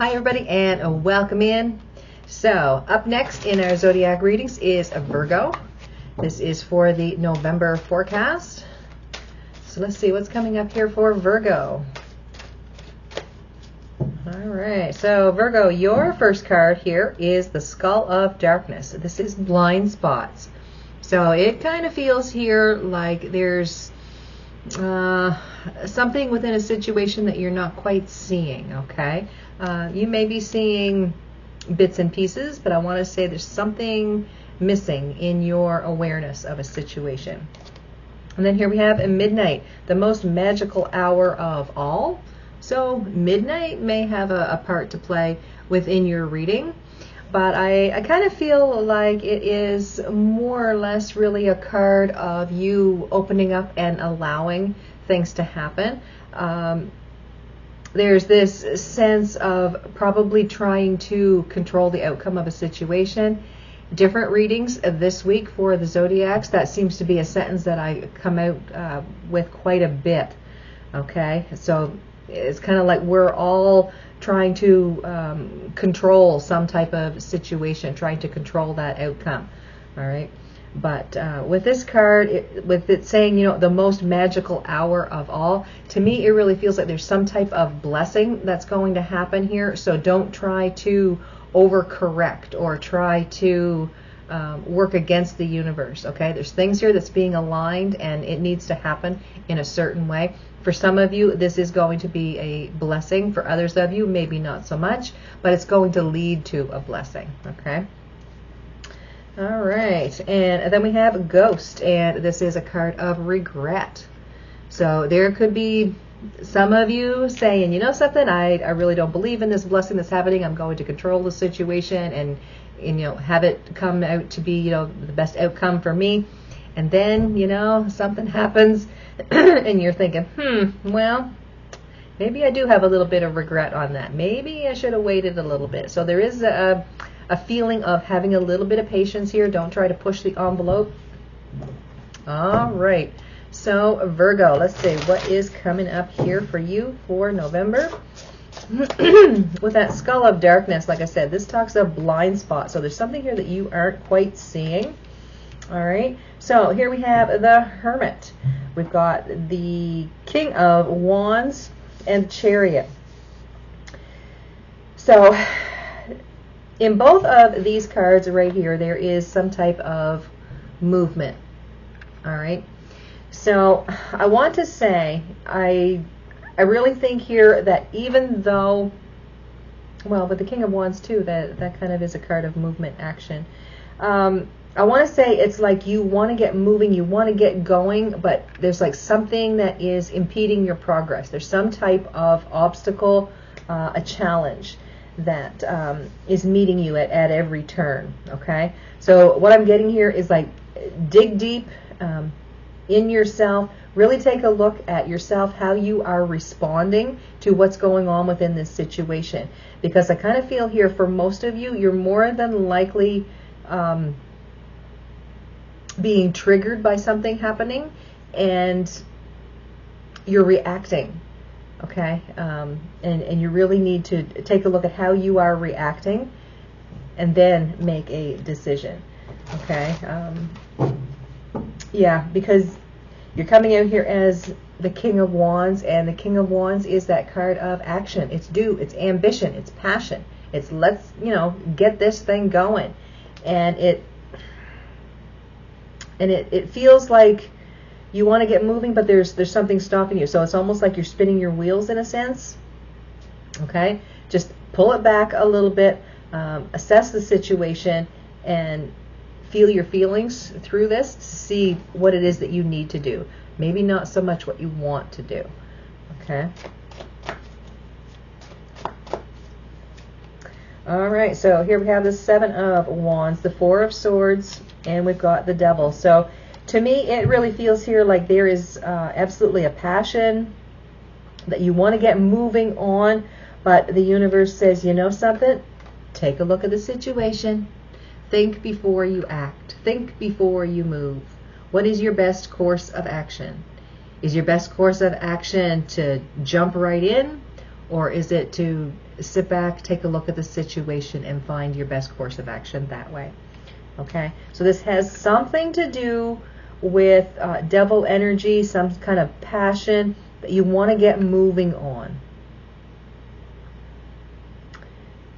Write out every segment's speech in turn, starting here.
Hi everybody and welcome in. So up next in our zodiac readings is a Virgo. This is for the November forecast. So let's see what's coming up here for Virgo. Alright, so Virgo, your first card here is the Skull of Darkness. This is blind spots. So it kind of feels here like there's something within a situation that you're not quite seeing, okay? You may be seeing bits and pieces, but I want to say there's something missing in your awareness of a situation. And then here we have a midnight, the most magical hour of all. So midnight may have a part to play within your reading, but I kind of feel like it is more or less really a card of you opening up and allowing things to happen. There's this sense of probably trying to control the outcome of a situation. Different readings this week for the zodiacs. That seems to be a sentence that I come out with quite a bit. Okay, so it's kind of like we're all trying to control some type of situation, trying to control that outcome. All right. But with this card, with it saying, you know, the most magical hour of all, to me, it really feels like there's some type of blessing that's going to happen here. So don't try to overcorrect or try to work against the universe, okay? There's things here that's being aligned and it needs to happen in a certain way. For some of you, this is going to be a blessing. For others of you, maybe not so much, but it's going to lead to a blessing, okay? All right, and then we have Ghost, and this is a card of regret. So there could be some of you saying, you know something, I really don't believe in this blessing that's happening. I'm going to control the situation and you know, have it come out to be, you know, the best outcome for me. And then, you know, something happens and you're thinking, well, maybe I do have a little bit of regret on that. Maybe I should have waited a little bit. So there is a feeling of having a little bit of patience here. Don't try to push the envelope. All right. So Virgo, let's see what is coming up here for you for November. With that Skull of Darkness, like I said, this talks of blind spot. So there's something here that you aren't quite seeing. All right. So here we have the Hermit. We've got the King of Wands and Chariot. So in both of these cards right here, there is some type of movement. All right. So I want to say, I really think here that even though, well, with the King of Wands too, that kind of is a card of movement, action. I want to say it's like you want to get moving, you want to get going, but there's like something that is impeding your progress. There's some type of obstacle, a challenge that is meeting you at every turn, okay? So what I'm getting here is like dig deep in yourself, really take a look at yourself, how you are responding to what's going on within this situation. Because I kind of feel here for most of you, you're more than likely being triggered by something happening and you're reacting. Okay, and you really need to take a look at how you are reacting and then make a decision. Okay, yeah, because you're coming out here as the King of Wands, and the King of Wands is that card of action. It's do, it's ambition, it's passion. It's let's, you know, get this thing going. And it feels like you want to get moving, but there's something stopping you. So it's almost like you're spinning your wheels in a sense. Okay? Just pull it back a little bit, assess the situation, and feel your feelings through this to see what it is that you need to do. Maybe not so much what you want to do. Okay? All right, so here we have the Seven of Wands, the Four of Swords, and we've got the Devil. So to me, it really feels here like there is absolutely a passion that you want to get moving on, but the universe says, you know something? Take a look at the situation. Think before you act. Think before you move. What is your best course of action? Is your best course of action to jump right in? Or is it to sit back, take a look at the situation, and find your best course of action that way? Okay, so this has something to do with devil energy, some kind of passion that you want to get moving on.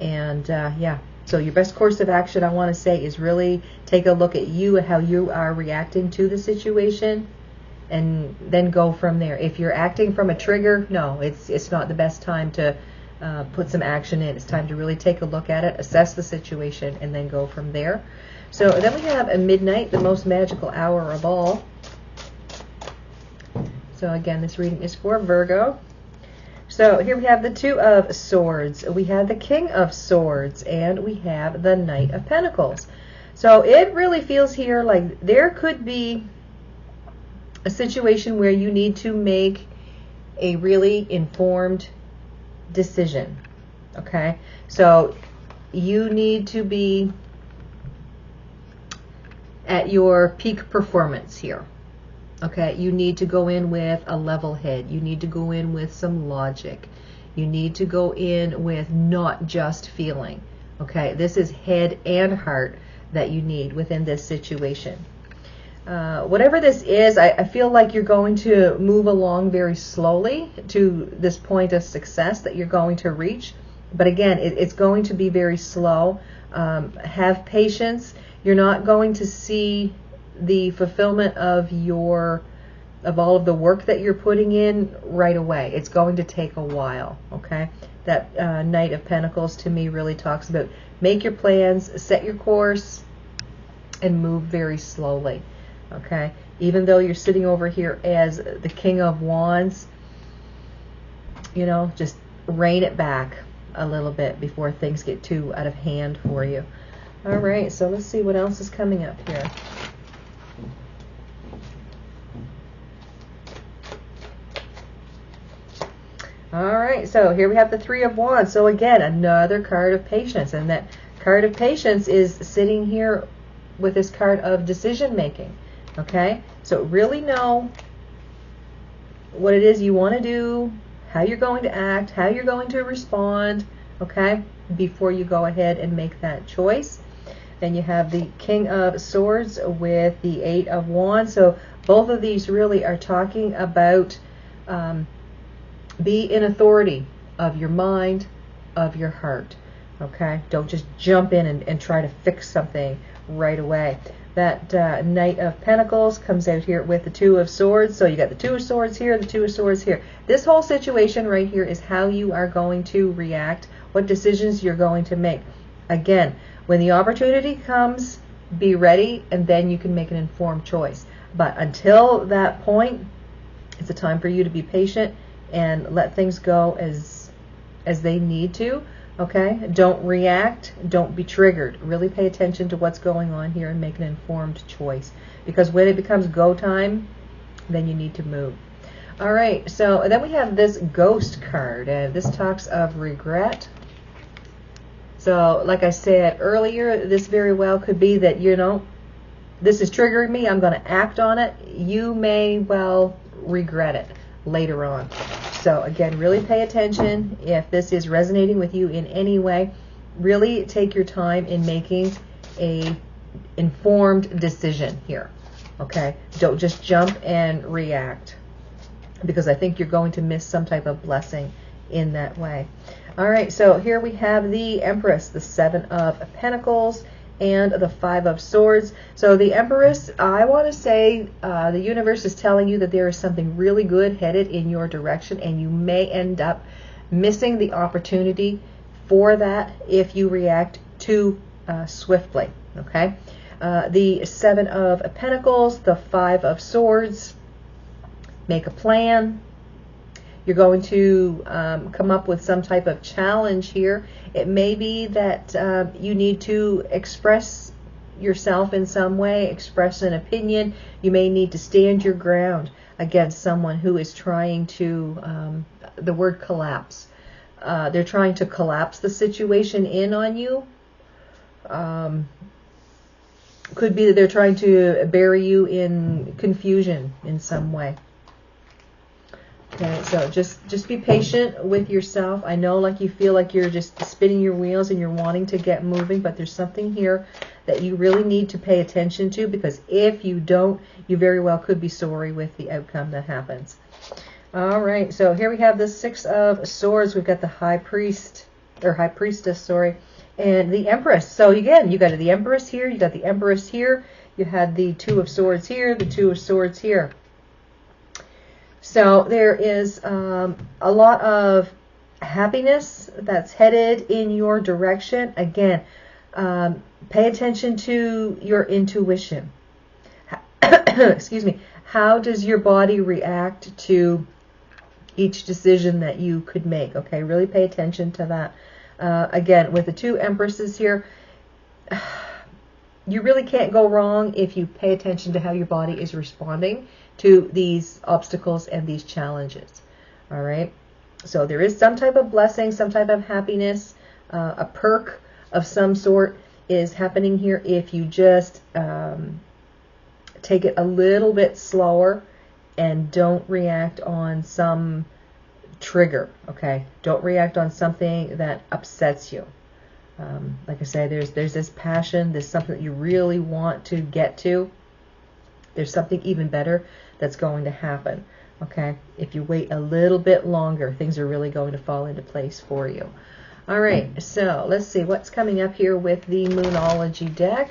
And yeah, so your best course of action, I want to say, is really take a look at you and how you are reacting to the situation, and then go from there. If you're acting from a trigger, no, it's not the best time to put some action in. It's time to really take a look at it, assess the situation, and then go from there. So then we have a midnight, the most magical hour of all. So again, this reading is for Virgo. So here we have the Two of Swords, we have the King of Swords, and we have the Knight of Pentacles. So it really feels here like there could be a situation where you need to make a really informed decision. Okay, so you need to be at your peak performance here. Okay, you need to go in with a level head. You need to go in with some logic. You need to go in with not just feeling. Okay, this is head and heart that you need within this situation. Whatever this is, I feel like you're going to move along very slowly to this point of success that you're going to reach. But again, it's going to be very slow. Have patience. You're not going to see the fulfillment of all of the work that you're putting in right away. It's going to take a while. Okay, that Knight of Pentacles to me really talks about make your plans, set your course, and move very slowly. Okay, even though you're sitting over here as the King of Wands, you know, just rein it back a little bit before things get too out of hand for you. All right, so let's see what else is coming up here. All right, so here we have the Three of Wands. So again, another card of patience, and that card of patience is sitting here with this card of decision making. Okay, so really know what it is you want to do, how you're going to act, how you're going to respond, okay, before you go ahead and make that choice. Then you have the King of Swords with the Eight of Wands. So both of these really are talking about be in authority of your mind, of your heart. Okay, don't just jump in and try to fix something right away. That Knight of Pentacles comes out here with the Two of Swords. So you got the Two of Swords here, the Two of Swords here. This whole situation right here is how you are going to react, what decisions you're going to make. Again, when the opportunity comes, be ready, and then you can make an informed choice. But until that point, it's a time for you to be patient and let things go as they need to. Okay, don't react, don't be triggered. Really pay attention to what's going on here and make an informed choice. Because when it becomes go time, then you need to move. All right, so then we have this Ghost card, and this talks of regret. So like I said earlier, this very well could be that, you know, this is triggering me, I'm going to act on it. You may well regret it later on. So again, really pay attention. If this is resonating with you in any way, really take your time in making a informed decision here. Okay, don't just jump and react, because I think you're going to miss some type of blessing in that way. All right, so here we have the Empress, the Seven of Pentacles, and the Five of Swords. So the Empress, I want to say the universe is telling you that there is something really good headed in your direction, and you may end up missing the opportunity for that if you react too swiftly. Okay, the Seven of Pentacles, the Five of Swords. Make a plan. You're going to come up with some type of challenge here. It may be that you need to express yourself in some way, express an opinion. You may need to stand your ground against someone who is trying to, the word collapse. They're trying to collapse the situation in on you. Could be that they're trying to bury you in confusion in some way. Okay, so just be patient with yourself. I know, like, you feel like you're just spinning your wheels and you're wanting to get moving, but there's something here that you really need to pay attention to, because if you don't, you very well could be sorry with the outcome that happens. All right, so here we have the Six of Swords. We've got the High Priest, or High Priestess, sorry, and the Empress. So again, you got the Empress here, you got the Empress here, you had the Two of Swords here, the Two of Swords here. So there is a lot of happiness that's headed in your direction. Again, pay attention to your intuition. Excuse me. How does your body react to each decision that you could make? Okay, really pay attention to that. Again, with the two Empresses here, you really can't go wrong if you pay attention to how your body is responding to these obstacles and these challenges. All right. So there is some type of blessing, some type of happiness, a perk of some sort is happening here if you just take it a little bit slower and don't react on some trigger. Okay. Don't react on something that upsets you. Like I said, there's this passion, there's something that you really want to get to. There's something even better that's going to happen. Okay, if you wait a little bit longer, things are really going to fall into place for you. All right, so let's see what's coming up here with the Moonology deck.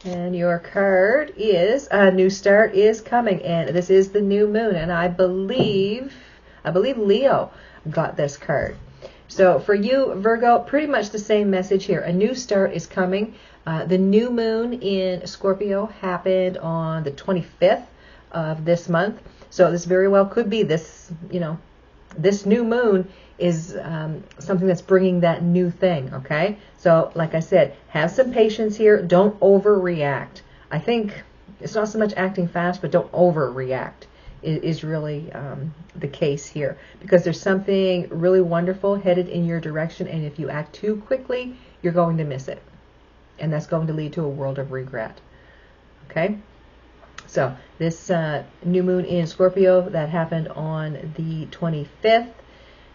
And your card is a new start is coming, and this is the new moon, and I believe Leo got this card. So for you, Virgo, pretty much the same message here. A new start is coming. The new moon in Scorpio happened on the 25th of this month. So this very well could be this, this new moon is something that's bringing that new thing, okay? So like I said, have some patience here. Don't overreact. I think it's not so much acting fast, but don't overreact is really the case here, because there's something really wonderful headed in your direction, and if you act too quickly, you're going to miss it, and that's going to lead to a world of regret. Okay, so this new moon in Scorpio that happened on the 25th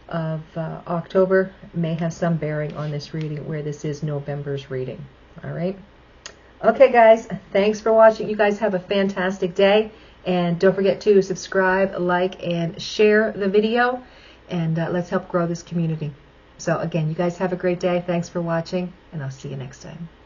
of October may have some bearing on this reading, where this is November's reading. All right, okay guys, thanks for watching. You guys have a fantastic day. And don't forget to subscribe, like, and share the video. And let's help grow this community. So again, you guys have a great day. Thanks for watching, and I'll see you next time.